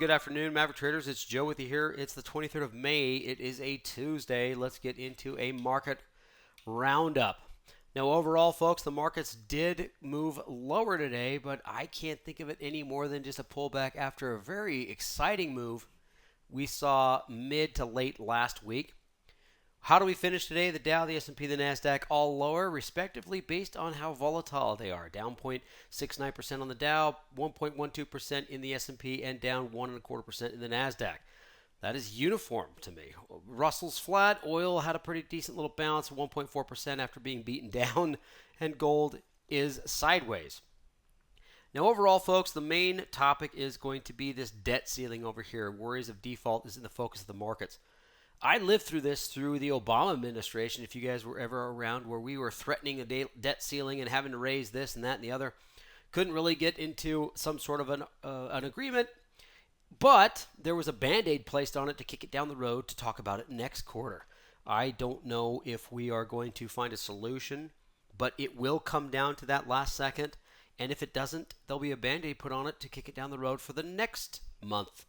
good afternoon, Maverick traders. It's Joe with you here. It's the 23rd of May. It is a Tuesday. Let's get into a market roundup. Now, overall, folks, the markets did move lower today, but I can't think of it any more than just a pullback after a very exciting move we saw mid to late last week. How do we finish today? The Dow, the S&P, the NASDAQ all lower, respectively, based on how volatile they are. Down 0.69% on the Dow, 1.12% in the S&P, and down 1.25% in the NASDAQ. That is uniform to me. Russell's flat. Oil had a pretty decent little bounce, 1.4% after being beaten down, and gold is sideways. Now, overall, folks, the main topic is going to be this debt ceiling over here. Worries of default is in the focus of the markets. I lived through this through the Obama administration, if you guys were ever around, where we were threatening a debt ceiling and having to raise this and that and the other. Couldn't really get into some sort of an agreement, but there was a Band-Aid placed on it to kick it down the road to talk about it next quarter. I don't know if we are going to find a solution, but it will come down to that last second, and if it doesn't, there'll be a Band-Aid put on it to kick it down the road for the next month.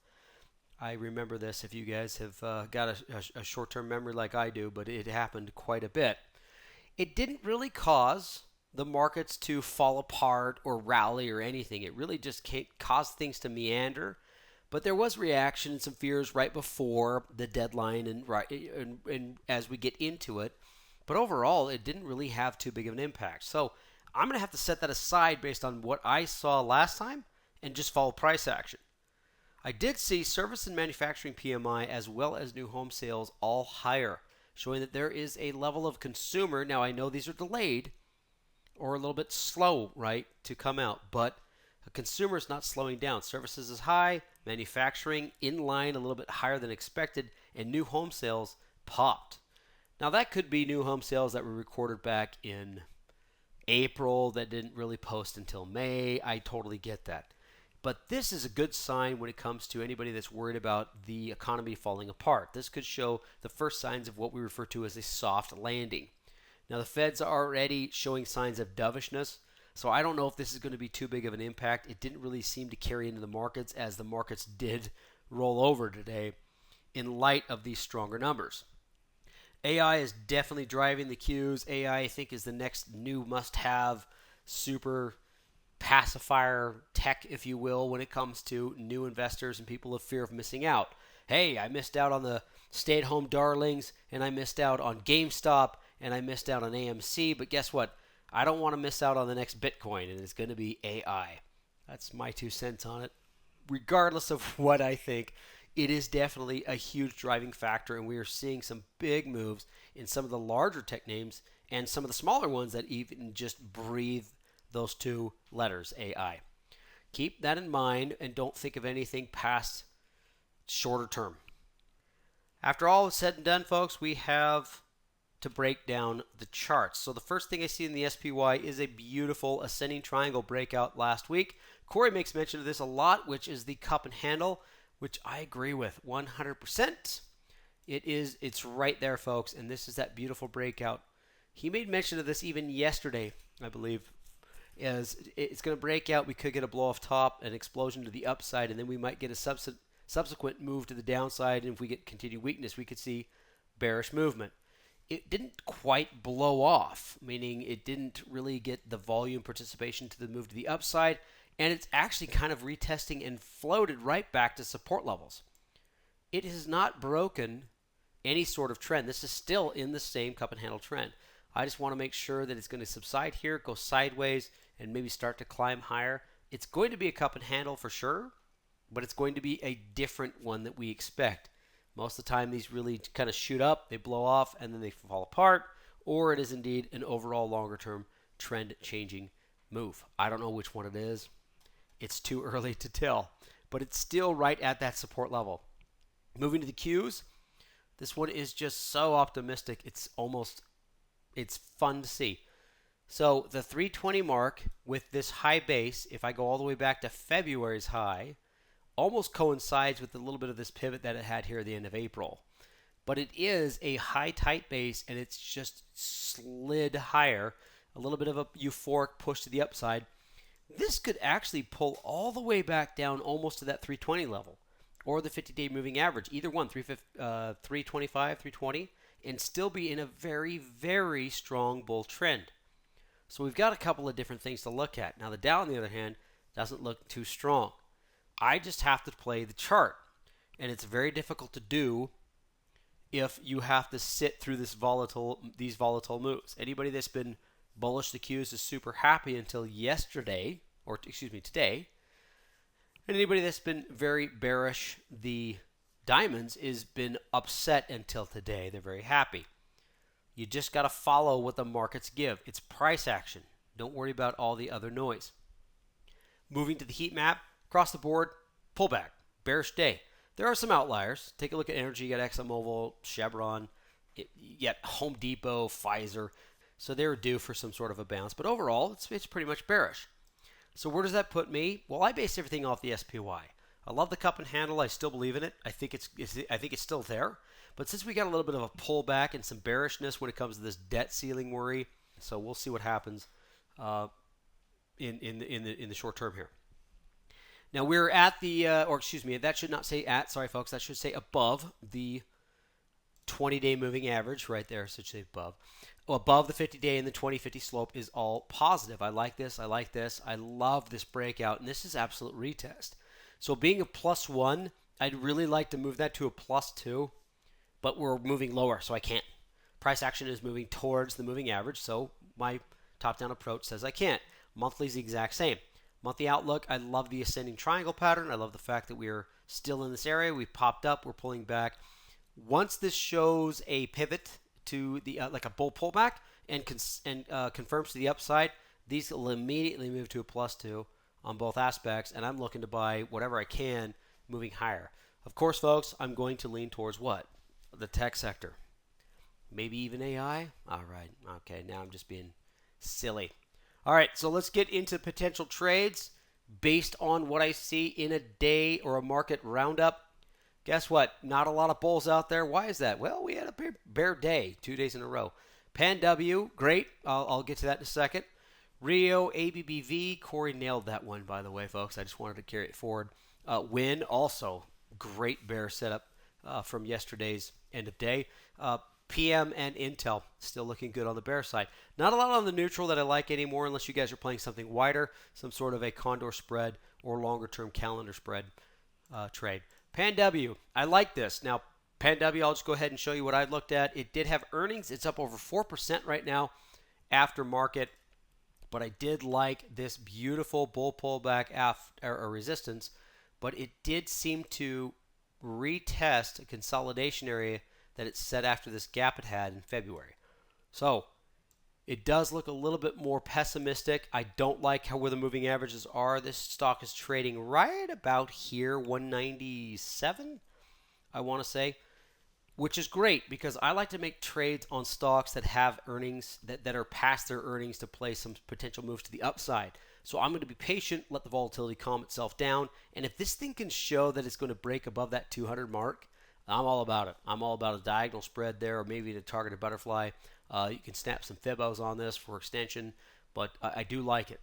I remember this if you guys have got a short-term memory like I do, but it happened quite a bit. It didn't really cause the markets to fall apart or rally or anything. It really just caused things to meander. But there was reaction and some fears right before the deadline and as we get into it. But overall, it didn't really have too big of an impact. So I'm going to have to set that aside based on what I saw last time and just follow price action. I did see service and manufacturing PMI as well as new home sales all higher, showing that there is a level of consumer. Now, I know these are delayed or a little bit slow, right, to come out, but a consumer is not slowing down. Services is high, manufacturing in line a little bit higher than expected, and new home sales popped. Now, that could be new home sales that were recorded back in April that didn't really post until May. I totally get that. But this is a good sign when it comes to anybody that's worried about the economy falling apart. This could show the first signs of what we refer to as a soft landing. Now, the Feds are already showing signs of dovishness, so I don't know if this is going to be too big of an impact. It didn't really seem to carry into the markets as the markets did roll over today in light of these stronger numbers. AI is definitely driving the cues. AI, I think, is the next new must-have super pacifier tech, if you will, when it comes to new investors and people of fear of missing out. Hey, I missed out on the stay-at-home darlings, and I missed out on GameStop, and I missed out on AMC, but guess what? I don't want to miss out on the next Bitcoin, and it's going to be AI. That's my 2 cents on it. Regardless of what I think, it is definitely a huge driving factor, and we are seeing some big moves in some of the larger tech names and some of the smaller ones that even just breathe those 2 letters, AI. Keep that in mind and don't think of anything past shorter term. After all is said and done, folks, we have to break down the charts. So the first thing I see in the SPY is a beautiful ascending triangle breakout last week. Corey makes mention of this a lot, which is the cup and handle, which I agree with 100%. It's right there, folks, and this is that beautiful breakout. He made mention of this even yesterday, I believe. As it's going to break out, we could get a blow off top, an explosion to the upside, and then we might get a subsequent move to the downside. And if we get continued weakness, we could see bearish movement. It didn't quite blow off, meaning it didn't really get the volume participation to the move to the upside, and it's actually kind of retesting and floated right back to support levels. It has not broken any sort of trend. This is still in the same cup and handle trend. I just want to make sure that it's going to subside here, go sideways, and maybe start to climb higher. It's going to be a cup and handle for sure, but it's going to be a different one that we expect. Most of the time, these really kind of shoot up, they blow off, and then they fall apart, or it is indeed an overall longer-term trend-changing move. I don't know which one it is. It's too early to tell, but it's still right at that support level. Moving to the Qs, this one is just so optimistic. It's fun to see. So the 320 mark with this high base, if I go all the way back to February's high, almost coincides with a little bit of this pivot that it had here at the end of April. But it is a high tight base, and it's just slid higher, a little bit of a euphoric push to the upside. This could actually pull all the way back down almost to that 320 level. or the 50-day moving average, either one, 325, 320, and still be in a very, very strong bull trend. So we've got a couple of different things to look at. Now the Dow, on the other hand, doesn't look too strong. I just have to play the chart, and it's very difficult to do if you have to sit through these volatile moves. Anybody that's been bullish the Qs is super happy until yesterday, or excuse me, today. And anybody that's been very bearish the diamonds is been upset until today. They're very happy. You just got to follow what the markets give. It's price action. Don't worry about all the other noise. Moving to the heat map, across the board, pullback, bearish day. There are some outliers. Take a look at energy. You got ExxonMobil, Chevron, you got Home Depot, Pfizer. So they're due for some sort of a bounce. But overall, it's pretty much bearish. So where does that put me? Well, I base everything off the SPY. I love the cup and handle. I still believe in it. I think it's still there. But since we got a little bit of a pullback and some bearishness when it comes to this debt ceiling worry, so we'll see what happens in the short term here. Now we're at the, or excuse me, that should not say at. Sorry, folks. That should say above the 20-day moving average right there. So it should say above. Well, above the 50-day and the 20-50 slope is all positive. I like this. I like this. I love this breakout, and this is absolute retest. So being a +1, I'd really like to move that to a +2, but we're moving lower, so I can't. Price action is moving towards the moving average, so my top-down approach says I can't. Monthly is the exact same. Monthly outlook, I love the ascending triangle pattern. I love the fact that we are still in this area. We've popped up. We're pulling back. Once this shows a pivot to the like a bull pullback and confirms to the upside, these will immediately move to a +2 on both aspects, and I'm looking to buy whatever I can moving higher. Of course, folks, I'm going to lean towards what? The tech sector. Maybe even AI? All right. Okay, now I'm just being silly. All right, so let's get into potential trades based on what I see in a day or a market roundup. Guess what? Not a lot of bulls out there. Why is that? Well, we had a bear day 2 days in a row. PENW, great. I'll get to that in a second. Rio, ABBV, Corey nailed that one, by the way, folks. I just wanted to carry it forward. Win, also great bear setup from yesterday's end of day. PM and Intel still looking good on the bear side. Not a lot on the neutral that I like anymore unless you guys are playing something wider, some sort of a condor spread or longer-term calendar spread trade. PENW, I like this. Now, PENW, I'll just go ahead and show you what I looked at. It did have earnings. It's up over 4% right now after market. But I did like this beautiful bull pullback after resistance. But it did seem to retest a consolidation area that it set after this gap it had in February. So it does look a little bit more pessimistic. I don't like where the moving averages are. This stock is trading right about here, 197, I want to say, which is great because I like to make trades on stocks that have earnings that are past their earnings to play some potential moves to the upside. So I'm going to be patient, let the volatility calm itself down, and if this thing can show that it's going to break above that 200 mark, I'm all about it. I'm all about a diagonal spread there, or maybe the targeted butterfly. You can snap some Fibos on this for extension, but I do like it.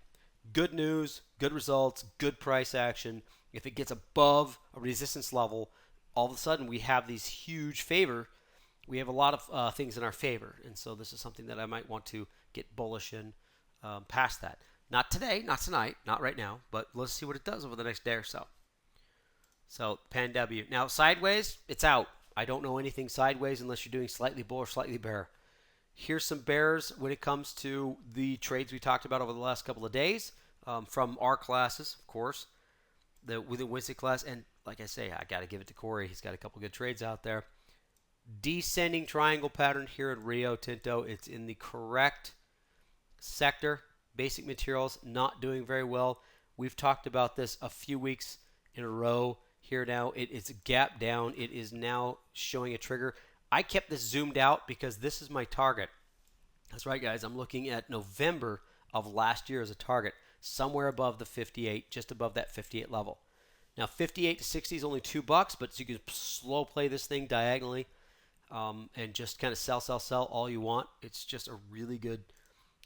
Good news, good results, good price action. If it gets above a resistance level, all of a sudden we have these huge favor. We have a lot of things in our favor, and so this is something that I might want to get bullish in past that. Not today, not tonight, not right now, but let's see what it does over the next day or so. So, PENW. Now, sideways, it's out. I don't know anything sideways unless you're doing slightly bull or slightly bear. Here's some bears when it comes to the trades we talked about over the last couple of days from our classes, of course, within Wednesday class. And like I say, I got to give it to Corey. He's got a couple good trades out there. Descending triangle pattern here at Rio Tinto. It's in the correct sector. Basic materials not doing very well. We've talked about this a few weeks in a row. Here now, it's a gap down. It is now showing a trigger. I kept this zoomed out because this is my target. That's right, guys. I'm looking at November of last year as a target, somewhere above the 58, just above that 58 level. Now, 58 to 60 is only $2, but you can slow play this thing diagonally and just kind of sell all you want. It's just a really good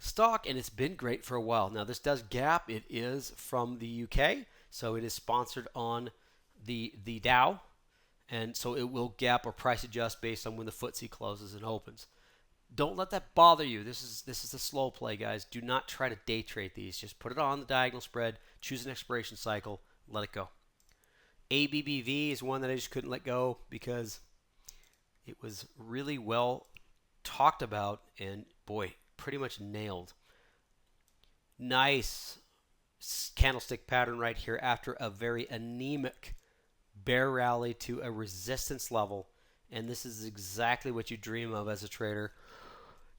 stock, and it's been great for a while. Now, this does gap. It is from the UK, so it is sponsored on the Dow, And so it will gap or price adjust based on when the FTSE closes and opens. Don't let that bother you. This is a slow play, guys. Do not try to day trade these. Just put it on the diagonal spread, choose an expiration cycle, let it go. ABBV is one that I just couldn't let go because it was really well talked about and, boy, pretty much nailed. Nice candlestick pattern right here after a very anemic bear rally to a resistance level. And this is exactly what you dream of as a trader.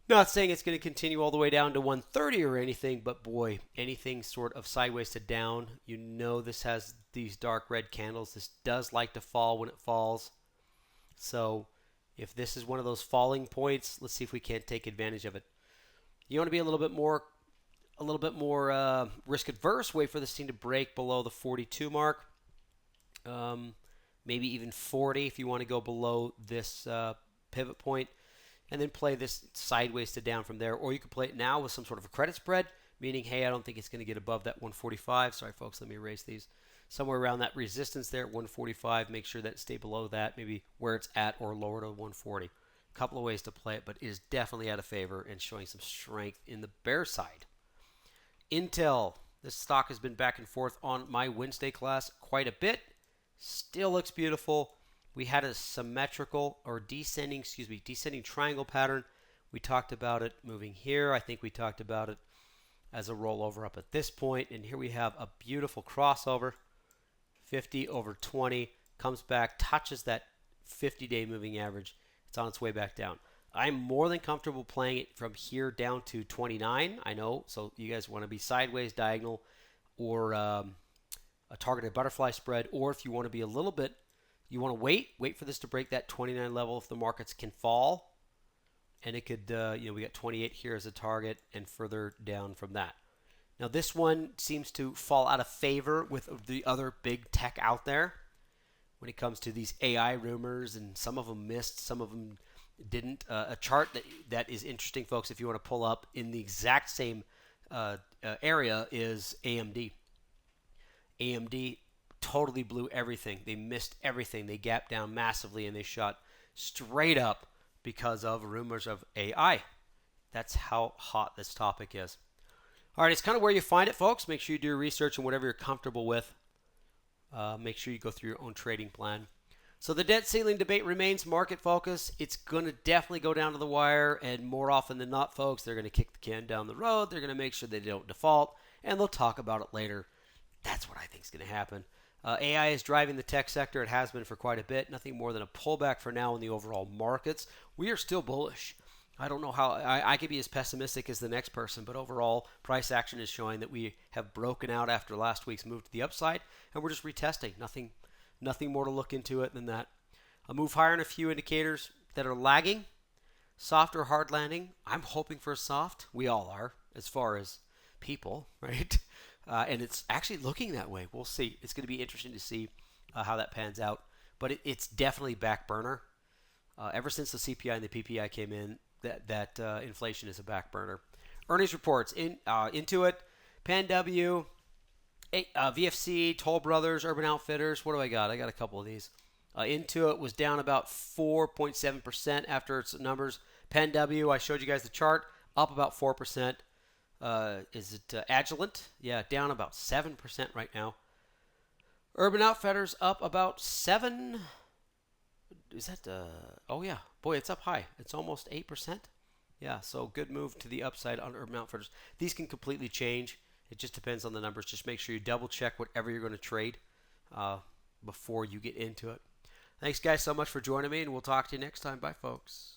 Not saying it's going to continue all the way down to 130 or anything, but boy, anything sort of sideways to down, you know this has these dark red candles. This does like to fall when it falls. So if this is one of those falling points, let's see if we can't take advantage of it. You want to be a little bit more risk adverse. Wait for this thing to break below the 42 mark. Maybe even 40 if you want to go below this pivot point, and then play this sideways to down from there. Or you could play it now with some sort of a credit spread, meaning, hey, I don't think it's going to get above that 145. Sorry, folks, let me erase these. Somewhere around that resistance there at 145. Make sure that it stay below that, maybe where it's at or lower to 140. A couple of ways to play it, but it is definitely out of favor and showing some strength in the bear side. Intel, this stock has been back and forth on my Wednesday class quite a bit. Still looks beautiful. We had a symmetrical or descending triangle pattern. We talked about it moving here. I think we talked about it as a rollover up at this point. And here we have a beautiful crossover. 50 over 20 comes back, touches that 50-day moving average. It's on its way back down. I'm more than comfortable playing it from here down to 29. I know, so you guys want to be sideways, diagonal, or a targeted butterfly spread, or if you want to be a little bit, you want to wait for this to break that 29 level if the markets can fall, and it could, we got 28 here as a target and further down from that. Now this one seems to fall out of favor with the other big tech out there when it comes to these AI rumors, and some of them missed, some of them didn't. A chart that is interesting, folks, if you want to pull up in the exact same area is AMD. AMD totally blew everything. They missed everything. They gapped down massively, and they shot straight up because of rumors of AI. That's how hot this topic is. All right, it's kind of where you find it, folks. Make sure you do your research on whatever you're comfortable with. Make sure you go through your own trading plan. So the debt ceiling debate remains market focus. It's going to definitely go down to the wire, and more often than not, folks, they're going to kick the can down the road. They're going to make sure they don't default, and they'll talk about it later. That's what I think is going to happen. AI is driving the tech sector. It has been for quite a bit. Nothing more than a pullback for now in the overall markets. We are still bullish. I don't know how I could be as pessimistic as the next person, but overall, price action is showing that we have broken out after last week's move to the upside, and we're just retesting. Nothing more to look into it than that. A move higher in a few indicators that are lagging. Soft or hard landing. I'm hoping for a soft. We all are, as far as people, right? And it's actually looking that way. We'll see. It's going to be interesting to see how that pans out. But it's definitely back burner. Ever since the CPI and the PPI came in, that inflation is a back burner. Earnings reports. Intuit, PENW, VFC, Toll Brothers, Urban Outfitters. What do I got? I got a couple of these. Intuit was down about 4.7% after its numbers. PENW, I showed you guys the chart, up about 4%. Is it Agilent? Yeah, down about 7% right now. Urban Outfitters up about 7. Is that oh yeah, boy, it's up high. It's almost 8%. Yeah, so good move to the upside on Urban Outfitters. These can completely change. It just depends on the numbers. Just make sure you double check whatever you're going to trade before you get into it. Thanks guys so much for joining me, and we'll talk to you next time. Bye folks.